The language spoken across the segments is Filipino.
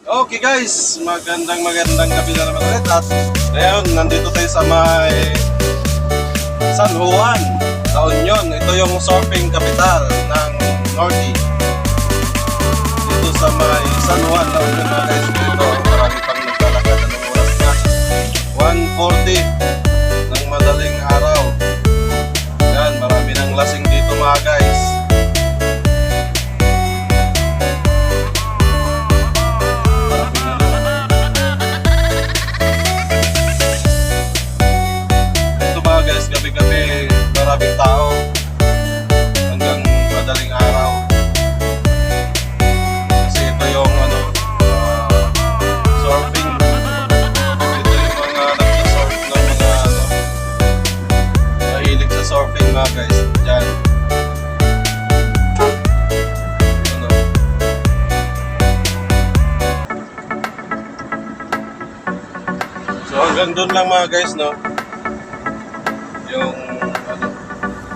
Okay guys, magandang gabi na naman ulit. At ngayon, nandito tayo sa may San Juan, La Union. Ito yung surfing capital ng Norte. Dito sa may San Juan, La Union mga guys. Dito, marami pang naglalakad. Anong oras na? 1:40 ng madaling araw. Yan, marami ng lasing dito mga guys. Gabi-gabi maraming tao hanggang madaling araw kasi ito yung surfing. Ito yung mga nagsasurf ng mga mahilig sa surfing mga guys dyan. So hanggang doon lang mga guys, no? Yung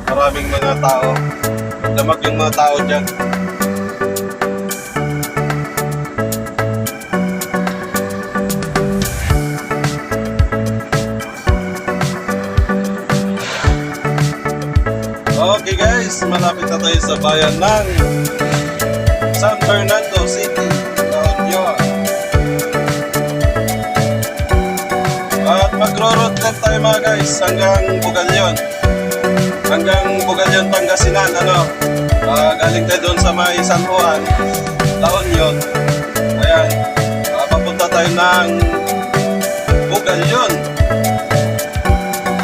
maraming mga tao, damag yung mga tao dyan. Okay guys, malapit na tayo sa bayan ng San Fernando City, La Union. At magro-road trip tayo mga guys hanggang Bugalyon. Hanggang Bugalyon, Pangasinan. Galing tayo doon sa may San Juan, La Union. Ayan, papunta tayo ng Bugalyon,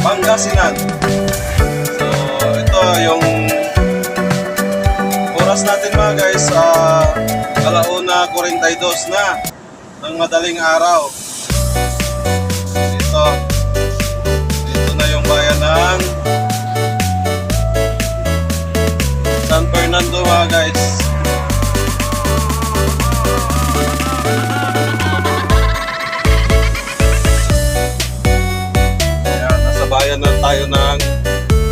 Pangasinan. So ito yung oras natin mga guys, 1:42 na ng madaling araw. Dito na yung bayan ng San Fernando mga guys. Ayan, nasa bayan na tayo ng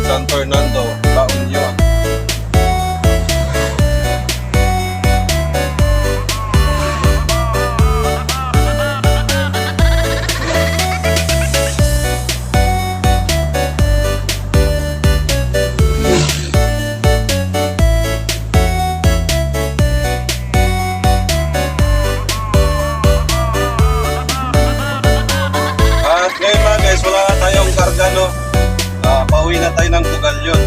San Fernando, La Union. Pauwi na tayo ng Bugalyon.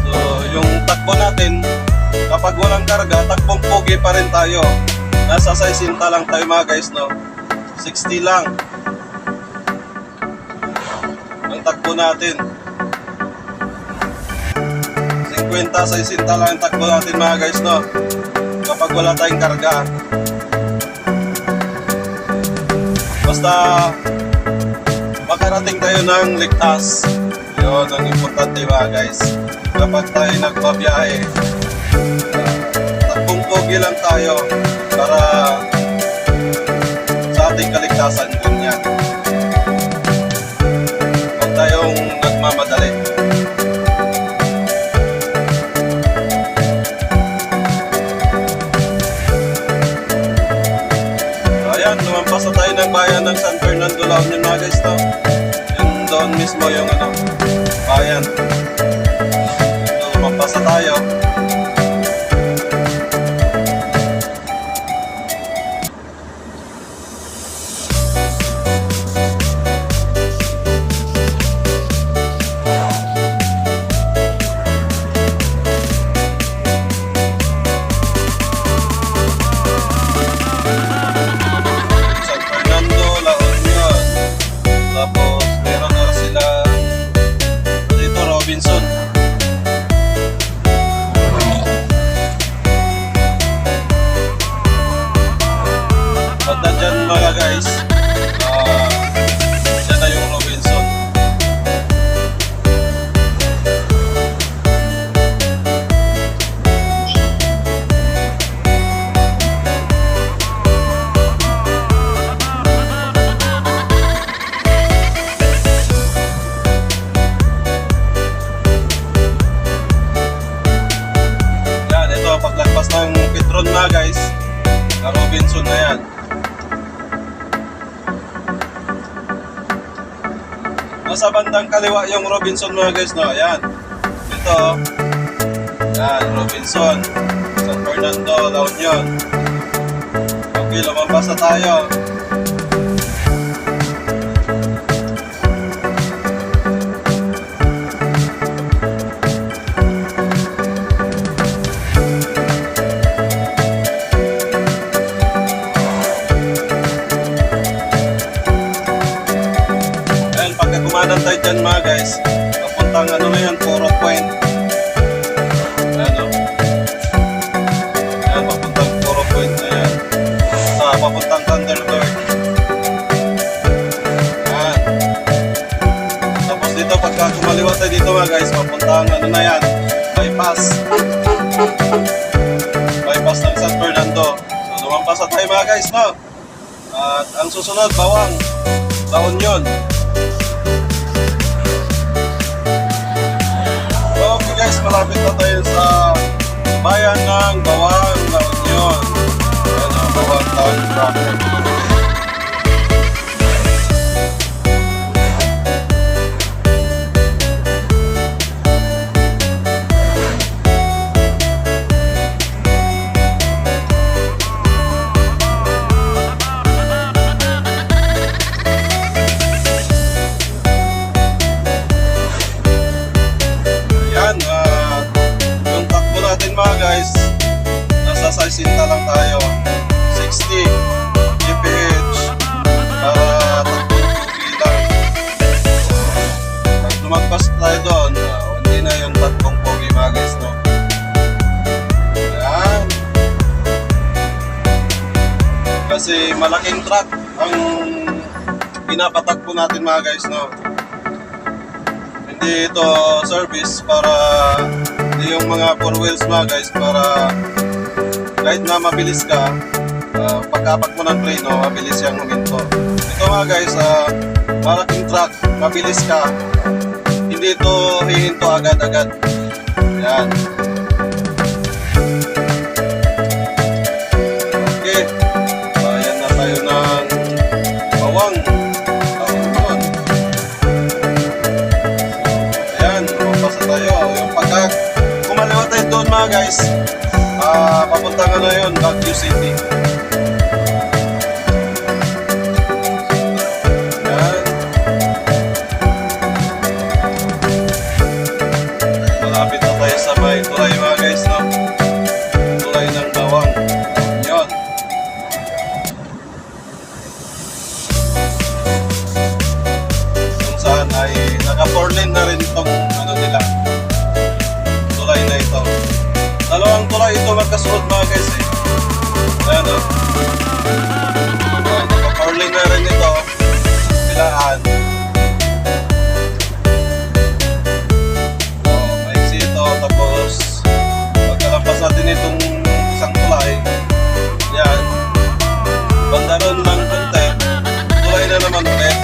So yung takbo natin, kapag walang karga, takbong pogi pa rin tayo. Nasa 60 lang tayo mga guys, no? 60 lang ang takbo natin. 50-60 lang ang takbo natin mga guys, no? Kapag wala tayong karga. Basta makarating tayo ng ligtas. Yun ang importante mga guys. Kapag tayo nagbabiyahe, takbong pogi lang tayo para sa ating kaligtasan yun yan. Huwag tayong nagmamadali. So ayan, lumampas na tayo ng bayan ng San Fernando, La Union mga guys, no? Yung doon mismo yung bayan. So, lumampas na tayo. San Fernando, La Union. Tapos meron na sila dito, Robinson. Banda dyan mga guys, dyan na yung Robinson. Yan, ito paglagpas ng Petron na guys, na Robinson na yan. Nasa bandang kaliwa yung Robinson mga guys, no? Ayan. Ito. Yan, Robinson. San Fernando, La Union. Okay, lumabas na tayo. Kumanan tayo dyan mga guys, papuntang ano na yan, Puro Point. Ano? Yan, papuntang Puro Point na yan. Papuntang Thunderbird. Yan. Tapos dito, pagka kumaliwa tayo dito mga guys, papuntang ano na yan, bypass. Bypass ng San Fernando. So, lumampas na tayo mga guys, no? At ang susunod, Bawang. La Union. Guys, malapit na tayo sa bayan ng Bawang, La Union. Ayan ang Bawang Town Proper. Mga guys, nasa 60 lang tayo, 60 kph para tatlong lang. Pag lumagpas tayo doon, hindi na yung tatlong pogi mga guys, no? Ayan. Kasi malaking truck ang pinapatagpo natin mga guys, no? Hindi ito service para yung mga 4 wheels mga guys, para kahit na mabilis ka, pagkapak mo ng play, no, mabilis yung huminto. Ito mga guys, malaking truck, mabilis ka, hindi ito hihinto agad-agad. Yan. Okay, bayan na tayo ng Bawang. Ayan, lumabas na tayo. Yung pagkak kumaliwa tayo doon mga guys, papunta ka na yun, Baguio City. Yan. Malapit na tayo sa may tulay mga guys, no? Tulay ng Bawang. Yun. Kung saan ay naka-4 lane na rin itong ano nila, tulay na ito. Dalawang tulay ito magkasunod mga guys, eh. Ayan, o. Naka-4 lane na rin ito. Pilaan. So, maiksi ito. Tapos pagkalampas natin itong isang tulay, yan, banda ron ng konti, tulay na naman ulit.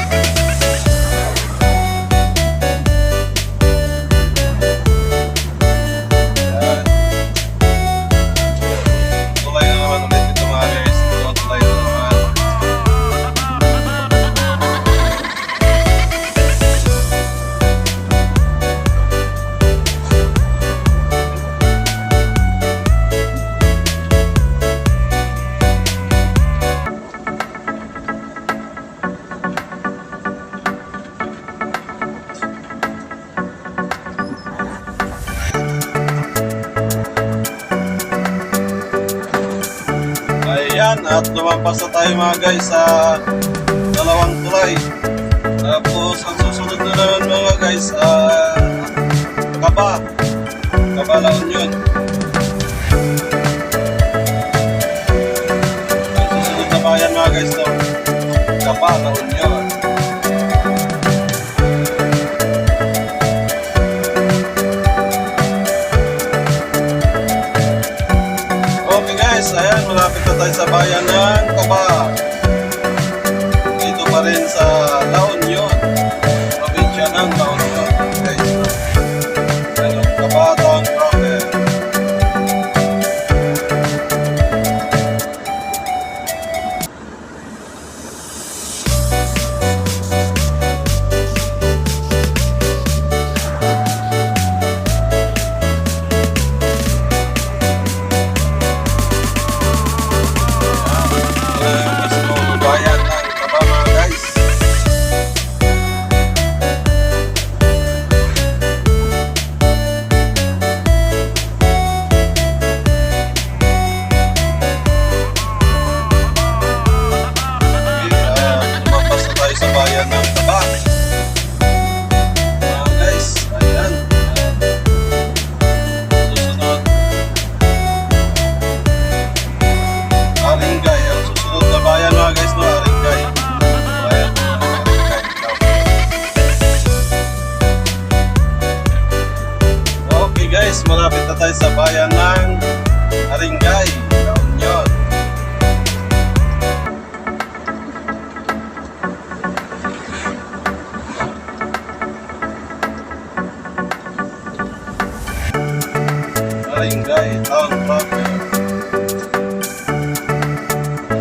At lumampas na tayo mga guys sa dalawang tulay. Tapos ang susunod na naman mga guys, Kaba La Union. Ang susunod na bayan mga guys, no? Kaba La Union. Okay guys, ayan, malapit na tayo sa bayan ng Kaba. Dito pa rin sa La Union, probinsya ng La Union guys. Ayan, Kaba Town Proper.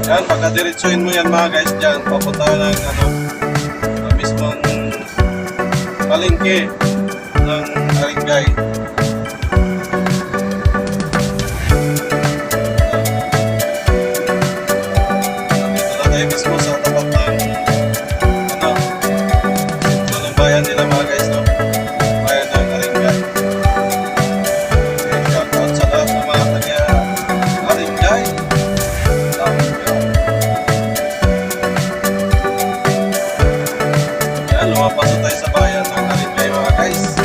Yan, pagkadiretsuhin mo yan mga guys dyan, papunta ng mismong palengke ng Aringay. Nandito na tayo mismo sa tapat ng ng bayan nila mga guys, no? Bayan ng Aringay. Okay, shout out sa lahat ng mga taga Aringay. Yan, lumapas na tayo sa bayan ng Aringay mga guys.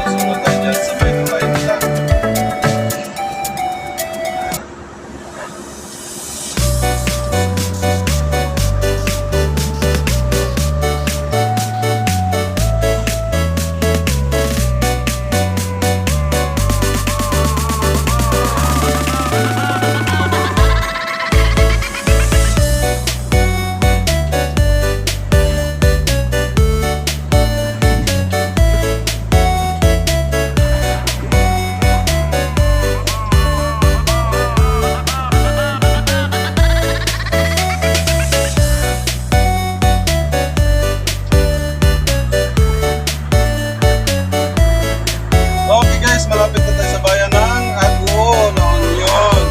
Sunod tayo dyan sa may tulay nila. Okay guys, malapit na tayo sa bayan ng Aguo na Union.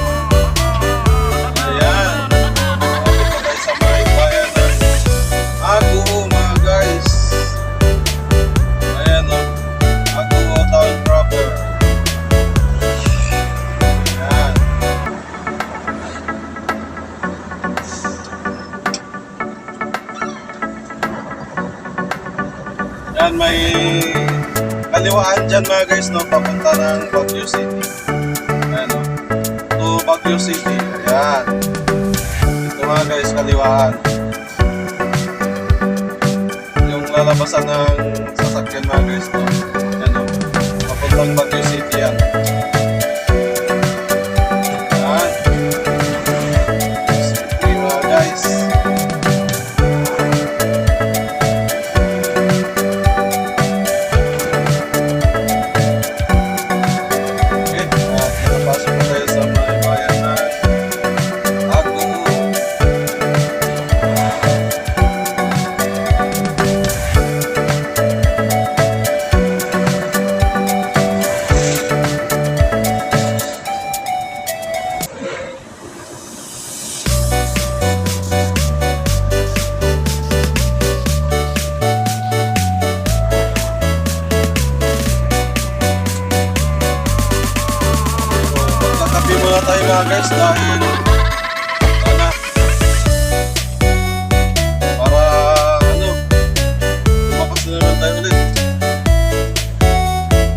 Ayan. Malapit na tayo sa may bayan ng Aguo mga guys. Ayan o. Aguo town proper. Ayan. Ayan, may kaliwaan dyan mga guys, no, papunta ng Baguio City. Ayan, no, to Baguio City. Ayan. Ito mga guys, kaliwaan. Yung lalabasan ng sasakyan mga guys, no. Ayan, no, papuntang Baguio City yan. Ayan. City mga guys. Pasok na tayo sa may bayan ng Aguo. Magkakape muna tayo mga guys dahil para lumakas na naman tayo ulit.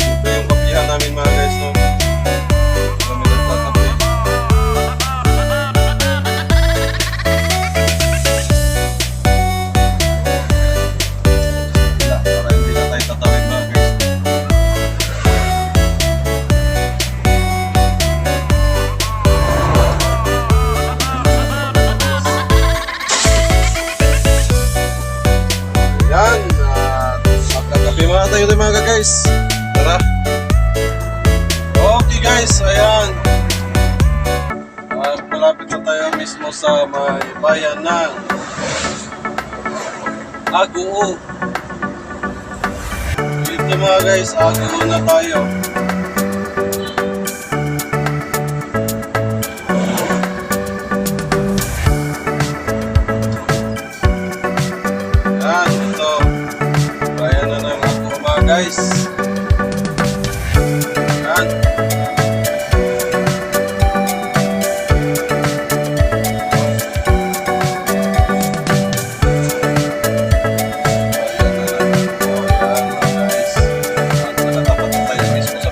Ito yung kapihan namin mga guys, no? Kami nagkakape. Para hindi na tayo tatawid mga guys. Yan, magkakape muna tayo rin mga guys. Tara. Okay guys, ayan. Malapit na tayo mismo sa may bayan ng Aguo. Dito mga guys, Aguo na tayo. Yan, ito. Bayan na ng Aguo mga guys. Yan. Bayan na ng Aguo. Yan mga guys. At nakatapat na tayo mismo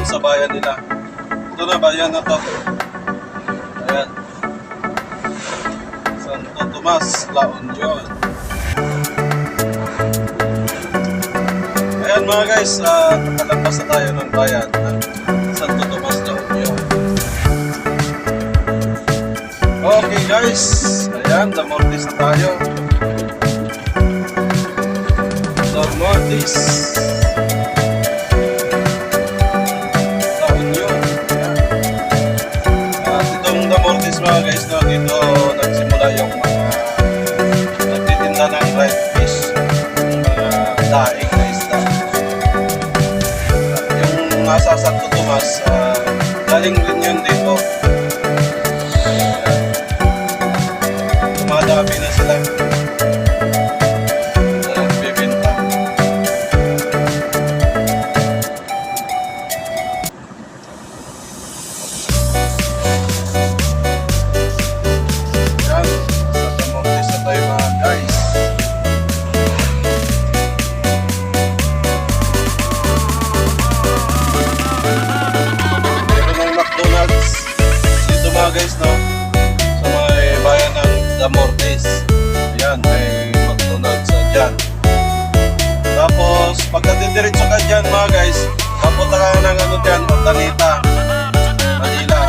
doon sa bayan nila. Ito na, bayan na to. Ayan. Santo Tomas, La Union. Ayan mga guys, nakalampas na tayo ng bayan ng Santo Tomas, La Union. Okay guys, ayan, Damortis na tayo. Damortis. La Union. Ayan. At itong Damortis mga guys, no, dito nagsimula yung mga nagtitinda ng red fish, mga daing na isda. Yung nasa Santo Tomas, galing rin yun dito. Dumadami na sila. Nagbibenta. Yan. Sa Damortis na tayo mga guys. Meron ng McDonald's dito mga guys, no? Sa may bayan ng Damortis. Ayan, may McDonald's dyan. Tapos, pagkatidiretso ka dyan mga guys, papunta ka ng ano dyan, Montanita, Manila.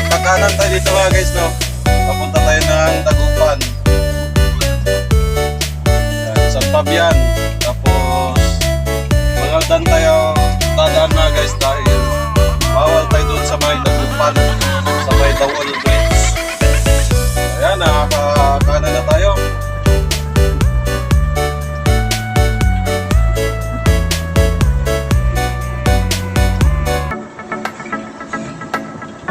Kakanan tayo dito mga guys, no? Papunta tayo ng Dagupan. Ayan, San Fabian. Tapos, Mangaldan tayo dadaan mga guys dahil bawal tayo doon sa may Dagupan, sa may Dawal Bridge. Ayan, nakakanan na tayo.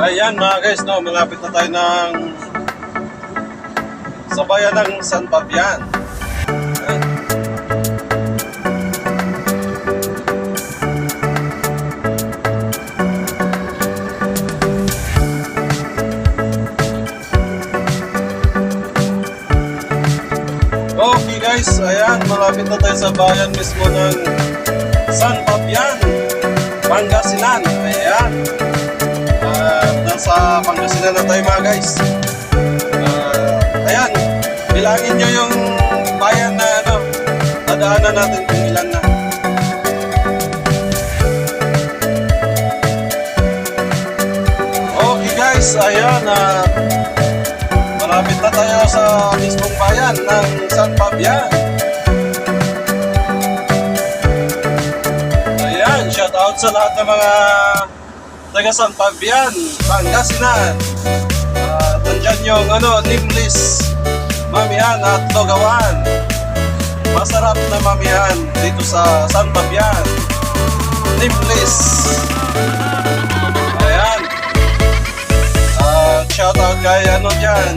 Ayan mga guys, no, malapit na tayo ng sa bayan ng San Fabian. Ayan. Okay guys, ayan, malapit na tayo sa bayan mismo ng San Fabian, Pangasinan. Ayan. Nasa Pangasinan na tayo mga guys. Ayan, bilangin nyo yung bayan na ano, nadaanan natin kung ilan na. Okay guys, ayan, malapit na tayo sa mismong bayan ng San Fabian. Ayan, shout out sa lahat ng mga taga San Fabian, Pangasinan. Nandyan yung Nimlis, Mamihan at Logawan. Masarap na mamihan dito sa San Fabian, Nimlis. Ayan. Shout out kay dyan,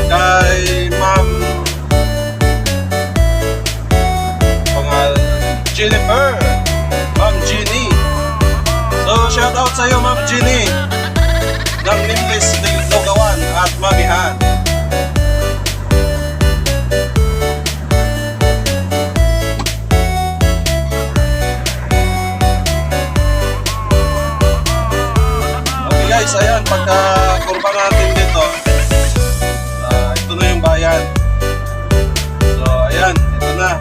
kay Ma'am Jennifer, Ma'am Jeannie. So, shout out sa iyo, Ma'am Jeannie, ng Nimlis, Logawan at Mamihan. Okay guys, ayan, pagka-kurba natin dito, ito na yung bayan. So, ayan, ito na.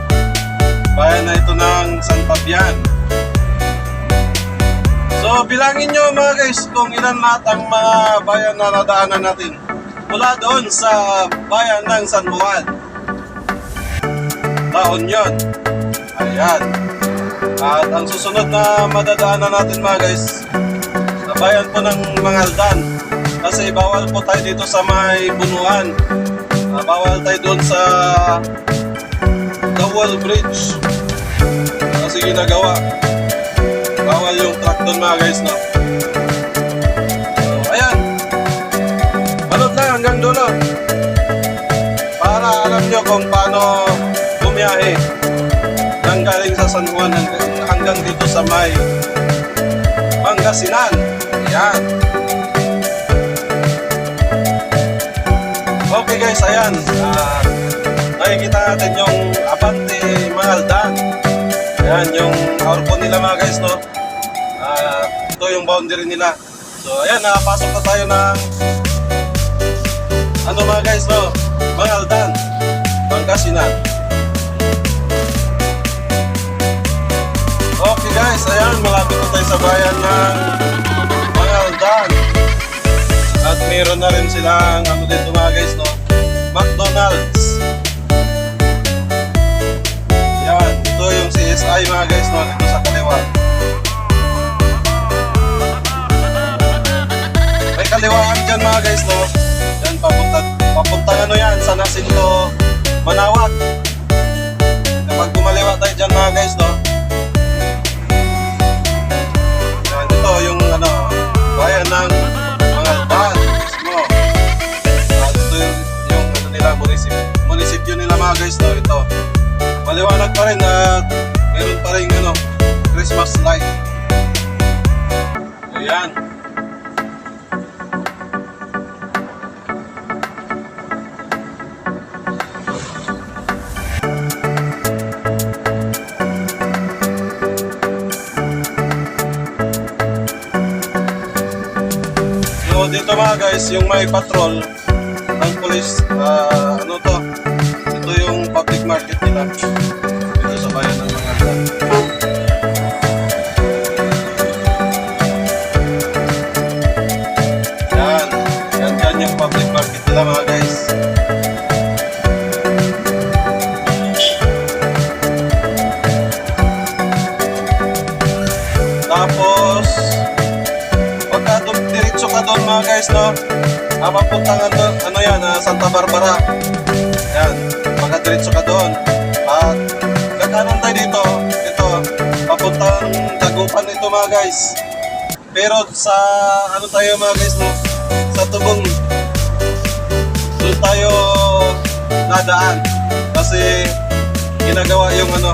Bayan na ito ng San Fabian. So, bilangin nyo mga guys kung ilan lahat ang mga bayan na nadaanan natin mula doon sa bayan ng San Juan, La Union. Ayan. At ang susunod na madadaanan natin mga guys, sa bayan po ng Mangaldan. Kasi bawal po tayo dito sa may Bunuan. Bawal tayo doon sa Dawal Bridge. Kasi ginagawa, bawal yung truck doon mga guys, no? So, ayan. Manood lang hanggang dulo para alam nyo kung paano bumiyahe nang galing sa San Juan hanggang dito sa may Pangasinan. Ayan. Okay guys, ayan. Nakikita natin yung Abante Mangaldan. Ayan yung orpo nila mga guys, no? ito yung boundary nila. So ayan, nakapasok na tayo ng ano mga guys, no? Mangaldan, Pangasinan. Okay guys, ayan, malapit na tayo sa bayan ng Mangaldan. At meron na rin silang ano dito mga guys, no? McDonald's. Yan, ito yung CSI mga guys, no? Dito sa kaliwa. May kaliwaan dyan mga guys, no? Yan, papuntang ano yan, sa Nasinto, Manawag. Kapag kumaliwa tayo dyan mga guys, no? Yan, ito yung ano, bayan ng Mangaldan mismo. At ito yung ano nila, munisipyo nila mga guys, no? Ito. Maliwanag pa rin at meron pa rin ano, Christmas light. Ayan. So dito mga guys, yung may patrol ng police, ano to? Ito yung public market nila dito sa bayan ng Mangaldan. Yan yung public market nila mga guys. Tapos pagka diretso ka doon mga guys, no? Papuntang ano yan, Santa Barbara. Yan, pagka-diretso ka doon. At kakanan tayo dito, ito, papuntang Dagupan ito mga guys. Pero sa ano tayo mga guys, no? Sa Tubong, doon tayo nadaan. Kasi ginagawa yung ano,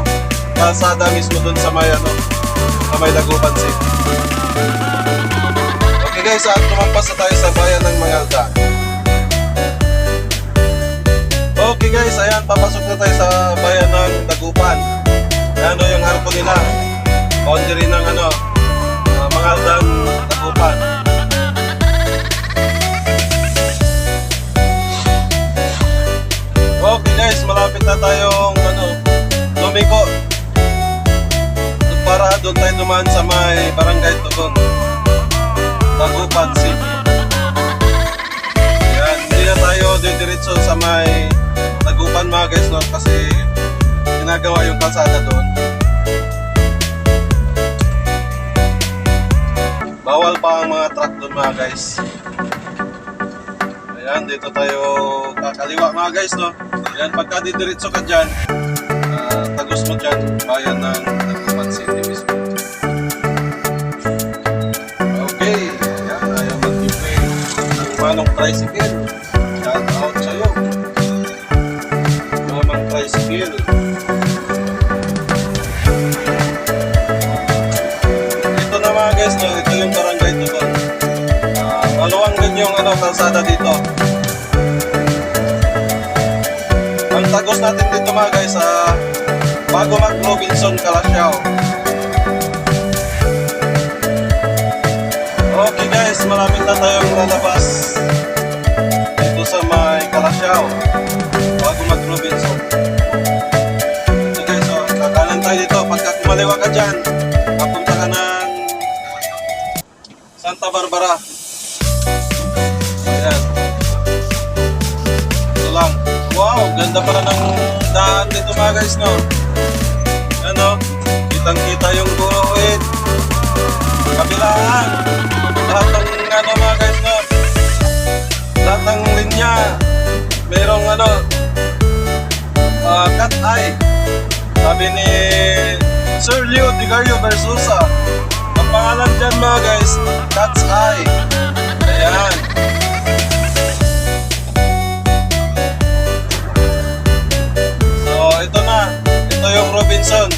kalsada mismo doon sa may ano, sa may Dagupan City. Okay guys, at lumampas na tayo sa bayan ng Mangaldan. Okay guys, ayan, papasok na tayo sa bayan ng Dagupan. Ano yung harpo nila, boundary ng ano, Mangaldan, Dagupan. Okay guys, malapit na tayong ano, lumiko. Para doon tayo dumaan sa may barangay Tubong, Dagupan City. Ayan, hindi na tayo didiretso sa may Dagupan mga guys, no? Kasi ginagawa yung kalsada doon. Bawal pa ang mga truck doon mga guys. Ayan, dito tayo kakaliwa mga guys, no? Ayan, pagka didiretso ka dyan, tagos mo dyan, bayan ng Dagupan City mismo. Okay, ayan, ayaw mag-giveaway ng manong tricycle. Shout out sa'yo, manong tricycle. Ito na mga guys, no? Ito yung barangay Tubong. Maluwang din yung ano, kalsada dito. Ang tagos natin dito mga guys, bago mag-Robinson, Calasiao. Okay guys, malapit na tayong lalabas dito sa may Calasiao bago mag-Robinson. So guys, kakanan tayo dito. Pagka kumaliwa ka dyan, papunta ka ng Santa Barbara. Ayan. Ito lang. Wow, ganda pala ng daan dito mga guys, no? Ano, kitang-kita yung guhit, kabilaan, lahat ng ano mga guys, no? Lahat ng linya, merong ano, cut eye. Sabi ni Sir Leo Digario Versosa, ang pangalan dyan mga guys, cat's eye. Ayan. Ito na, ito yung Robinson.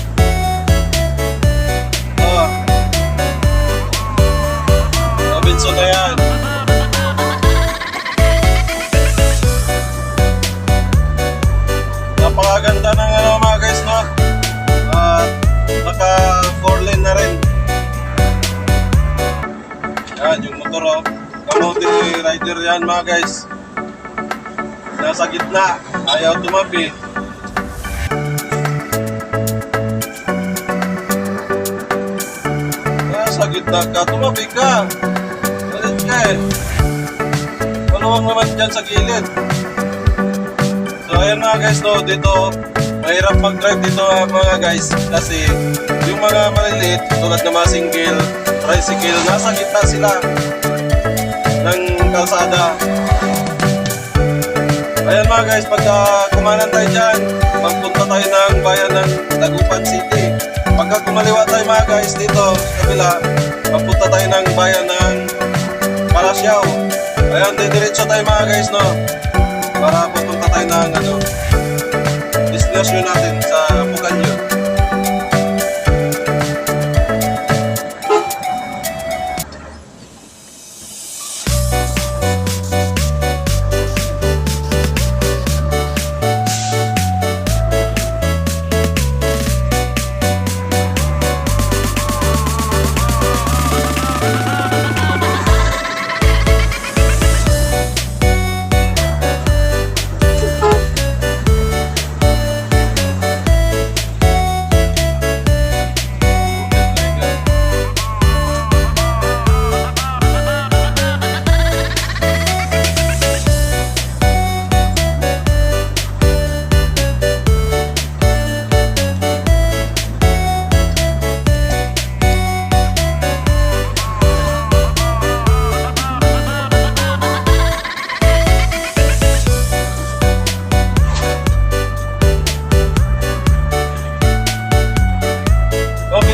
Robinson na yan. Napakaganda ng ano mga guys, no? Naka 4 lane na rin. Yan, yung motor oh. Kamote rider yan mga guys. Nasa gitna, ayaw tumabi. Nasa gitna ka, tumabi ka. Galit ka eh. Maluwang naman dyan sa gilid. So ayan mga guys, no, dito mahirap mag-drive dito mga guys kasi yung mga maliliit tulad ng mga single tricycle, nasa gitna sila ng kalsada. Ayan mga guys, pagka kumanan tayo dyan, magpunta tayo ng bayan ng Dagupan City. Pagka kumaliwa tayo mga guys dito sa kabila, magpunta tayo ng bayan ng Parasyaw. Ayan, didiretso tayo mga guys, no, para pupunta tayo ng destination natin sa Pugalyo.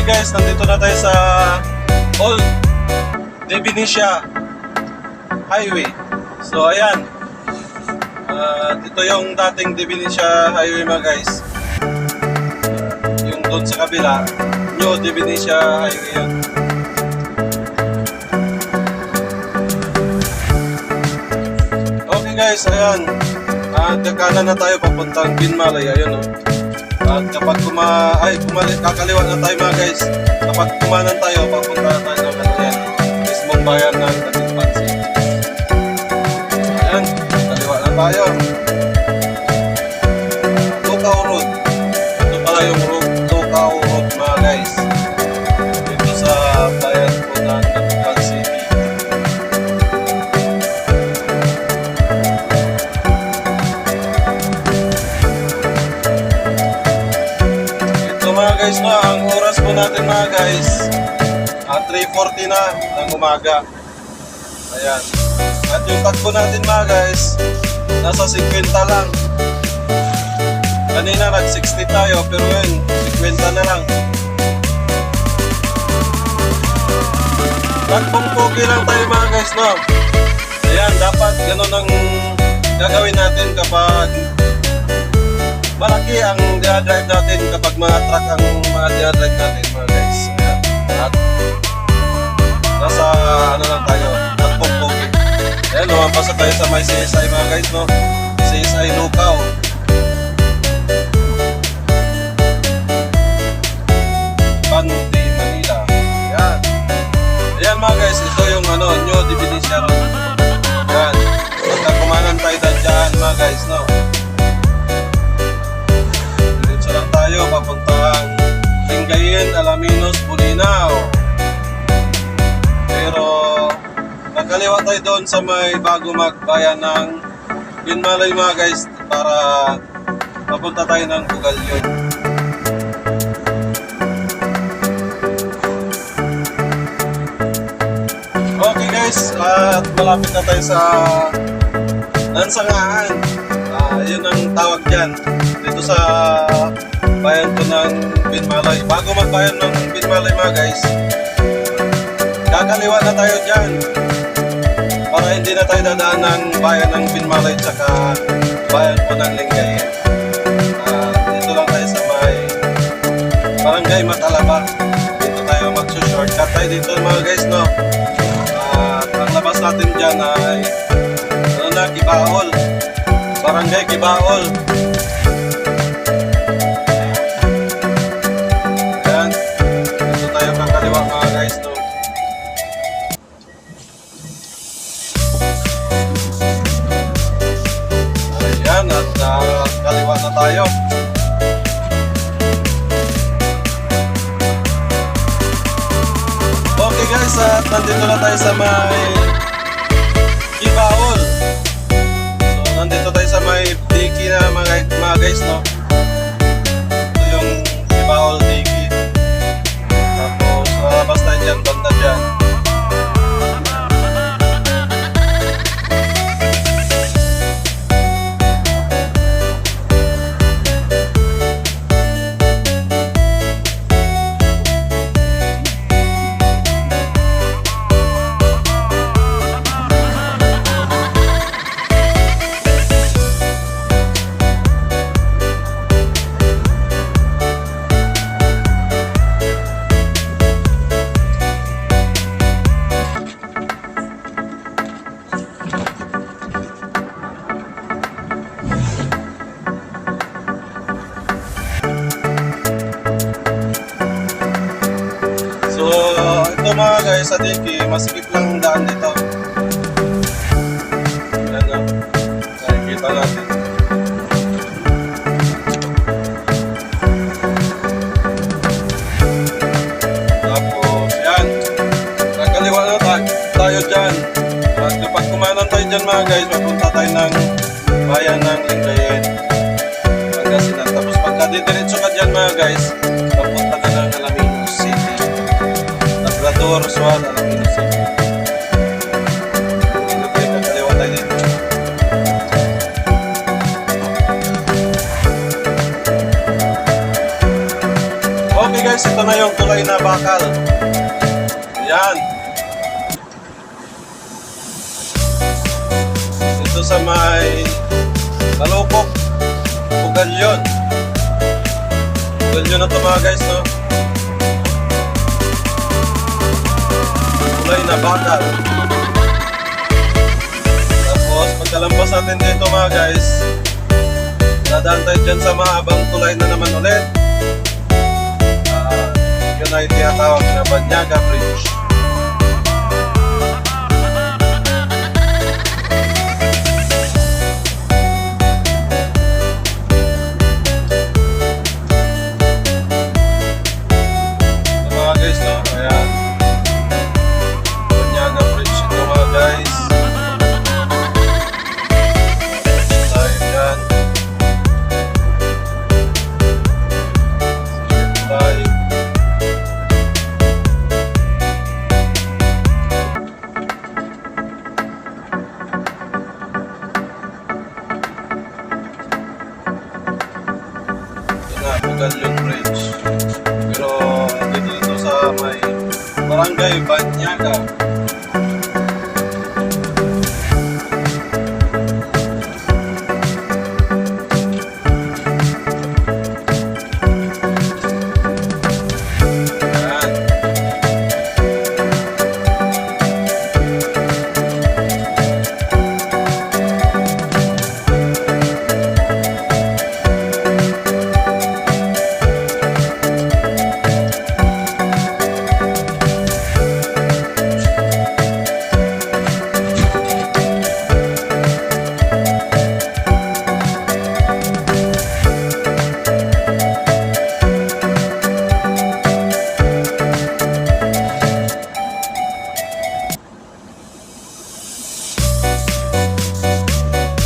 Guys, nandito na tayo sa Old Divinesia Highway. So ayan, ito yung dating Divinesia Highway mga guys. Yung doon sa kabila, New Divinesia Highway yun. Okay guys, ayan, kakanan na tayo papuntang Binmalay. Ayun oh. At kapag kakaliwa na tayo mga guys, kapag kumanan tayo, papunta na tayo ng mismong bayan ng Dagupan City. Ayan, kaliwa na tayo. Tukaw Road. Ito pala yung Tukaw Road mga guys. Dito sa bayan po ng Dagupan City. Mga guys, no, ang oras po natin mga guys 3:40 na ng umaga. Ayan. At yung takbo natin mga guys nasa 50 lang. Kanina nag 60 tayo pero ngayon 50 na lang. Takbong pogi lang tayo mga guys, no. Ayan, dapat ganun ang gagawin natin kapag malaki ang dinadrive natin, kapag mga truck ang mga dinadrive natin mga guys. Ayan. At nasa lang tayo, nagpong-pogi. Ayan, lumabas tayo sa may CSI mga guys, no? CSI Lukaw. Bandi, Manila. Ayan. Ayan mga guys, ito yung New Divinesia Road. Ayan. Pagka kumanan tayo dyan mga guys, no? Lang tayo papuntang Lingayen, Alaminos, Bulinaw. Pero nagkaliwa tayo doon sa may bago magbayan ng Binmalay mga guys para papunta tayo ng Pugalyo. Okay guys, at malapit na tayo sa Lansangaan. Yun ang tawag dyan dito sa bayan ko ng Binmalay. Bago magbayan ng Binmalay mga guys, kakaliwa na tayo dyan para hindi na tayo dadaan ng bayan ng Binmalay tsaka bayan po ng Lingayen. Dito lang tayo sa may Barangay Matalaba. Dito tayo mag-shortcut tayo dito mga guys, no. Ang labas natin dyan ay Kibaol, Barangay Kibaol. Ayan, dito tayo kakaliwa mga guys, no. kaliwa na tayo. Okay guys, at nandito na tayo sa may Kibaol. So nandito tayo sa may diki na mga guys, no? Ito yung Kibaol diki. Tapos labas tayo dyan, banda dyan. So, ito mga guys, sa Diki, masikip lang daan dito. Yan o. Nakikita natin. Tapos, yan. Nakaliwa na tayo dyan. At kapag kumanan tayo dyan mga guys, mapunta tayo ng bayan ng Lingayen, Pangasinan. Tapos pagka didiretso ka dyan mga guys, papunta ka ng Alaminos City. Labrador, Suan, Alaminos City. Dito tayo kakaliwa tayo dito. Okay guys, ito na yung tulay na bakal. Yan. Ito sa may Talupok, Pugalyon. Pugalyon na ito mga guys, no? Tulay na bakal. Tapos pagkalampas natin dito mga guys, dadaan tayo dyan sa mahabang tulay na naman ulit. Yun ay tinatawag na Banyaga Bridge. Ito mga guys, no? Ayan. Banyaga Bridge ito mga guys. Tayo dyan. Tayo. Pugalyon Bridge. Pero dito sa may Barangay Banyaga. Ayan.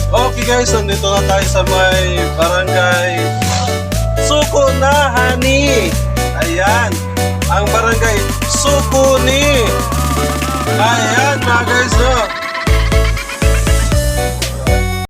Okay guys, nandito na tayo sa may Barangay Sukunahani. Ayan, ang Barangay Sukuni. Ayan mga guys,